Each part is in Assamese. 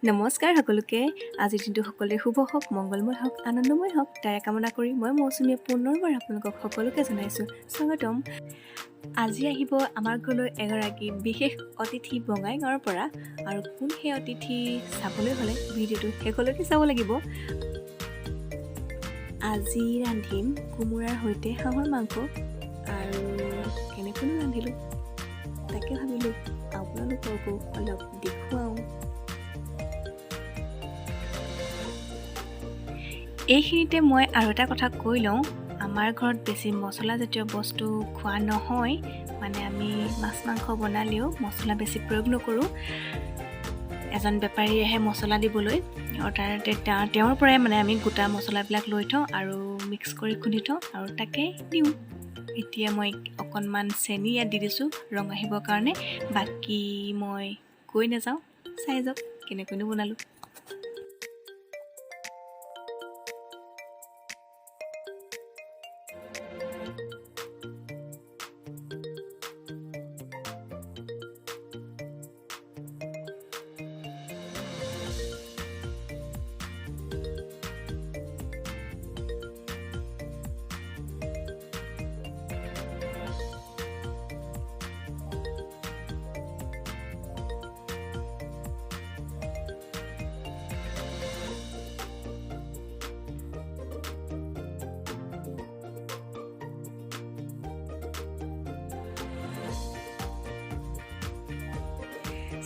নমস্কাৰ সকলোকে। আজিৰ দিনটো সকলোৰে শুভ হওক, মংগলময় হওক, আনন্দময় হওক তাৰে কামনা কৰি মই মৌচুমীয়ে পুনৰবাৰ আপোনালোকক সকলোকে জনাইছোঁ স্বাগতম। আজি আহিব আমাৰ ঘৰলৈ এগৰাকী বিশেষ অতিথি বঙাইগাঁৱৰ পৰা। আৰু কোন সেই অতিথি চাবলৈ হ'লে ভিডিঅ'টো শেষলৈকে চাব লাগিব। আজি ৰান্ধিম কোমোৰাৰ সৈতে হাঁহৰ মাংস। আৰু কেনেকৈনো ৰান্ধিলোঁ তাকে ভাবিলোঁ আপোনালোককো অলপ দেখুৱাওঁ। এইখিনিতে মই আৰু এটা কথা কৈ লওঁ, আমাৰ ঘৰত বেছি মছলাজাতীয় বস্তু খোৱা নহয়। মানে আমি মাছ মাংস বনালেও মছলা বেছি প্ৰয়োগ নকৰোঁ। এজন বেপাৰী আহে মছলা দিবলৈ, তেওঁৰ পৰাই মানে আমি গোটা মছলাবিলাক লৈ থওঁ আৰু মিক্স কৰি খুন্দি থওঁ আৰু তাকে দিওঁ। এতিয়া মই অকণমান চেনি ইয়াত দি দিছোঁ ৰং আহিবৰ কাৰণে। বাকী মই কৈ নাযাওঁ, চাই যাওক কেনেকৈনো বনালোঁ।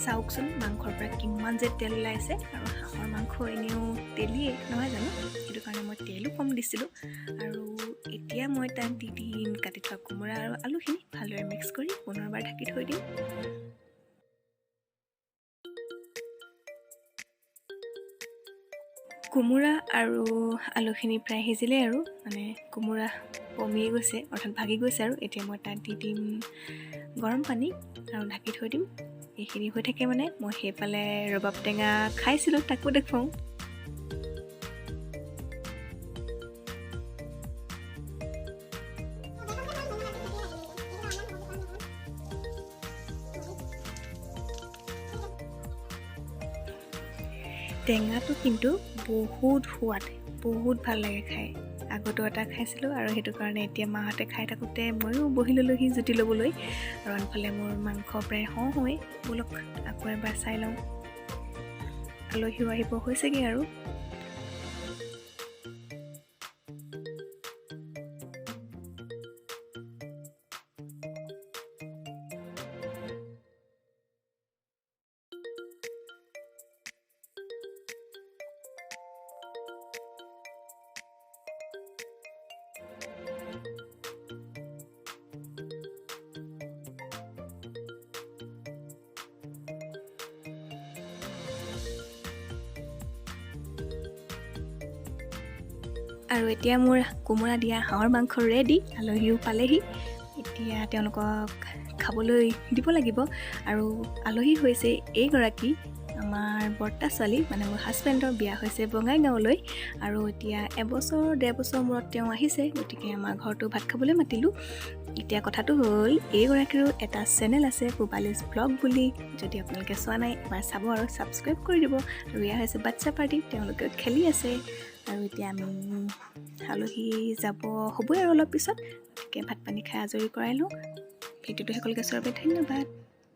চাওকচোন মাংসৰ পৰা কিমান যে তেল ওলাইছে। আৰু হাঁহৰ মাংস এনেও তেলিয়ে নহয় জানো, সেইটো কাৰণে মই তেলো কম দিছিলোঁ। আৰু এতিয়া মই তাত দি দিম কাটি থোৱা কোমোৰা আৰু আলুখিনি ভালদৰে মিক্স কৰি পুনৰবাৰ ঢাকি থৈ দিম। কোমোৰা আৰু আলুখিনি প্ৰায় সিজিলে আৰু মানে কোমোৰা কমিয়ে গৈছে, অৰ্থাৎ ভাগি গৈছে। আৰু এতিয়া মই তাত দি দিম গৰম পানী আৰু ঢাকি থৈ দিম। এইখিনি হৈ থাকে মানে মই সেইফালে ৰবাব টেঙা খাইছিলোঁ, তাকো দেখুৱাওঁ। টেঙাটো কিন্তু বহুত সোৱাদ, বহুত ভাল লাগে খাই। আগতেও এটা খাইছিলোঁ আৰু সেইটো কাৰণে এতিয়া মাহঁতে খাই থাকোঁতে ময়ো বহি ল'লোহি জুতি ল'বলৈ। আৰু আনফালে মোৰ মাংস প্ৰায় হওঁ ব'লক আকৌ এবাৰ চাই লওঁ। আলহীও আহিব হৈছেগৈ আৰু। আৰু এতিয়া মোৰ কোমোৰা দিয়া হাঁহৰ মাংস ৰেডি। আলহীও পালেহি, এতিয়া তেওঁলোকক খাবলৈ দিব লাগিব। আৰু আলহী হৈছে এইগৰাকী আমাৰ বৰ্তা ছোৱালী, মানে মোৰ হাজবেণ্ডৰ বিয়া হৈছে বঙাইগাঁৱলৈ। আৰু এতিয়া 1-1.5 বছৰ মূৰত তেওঁ আহিছে, গতিকে আমাৰ ঘৰতো ভাত খাবলৈ মাতিলোঁ। এতিয়া কথাটো হ'ল, এইগৰাকীৰো এটা চেনেল আছে পূবালীজ ব্লগ বুলি। যদি আপোনালোকে চোৱা নাই এবাৰ চাব আৰু ছাবস্ক্ৰাইব কৰি দিব। আৰু এয়া হৈছে বাচ্ছা পাৰ্টি, তেওঁলোকে খেলি আছে। আৰু এতিয়া আমি আলহী যাব হ'বই আৰু অলপ পিছত, গতিকে ভাত পানী খাই আজৰি কৰাই লওঁ। ভিডিঅ'টো সকলোকে চোৱাৰ বাবে ধন্যবাদ।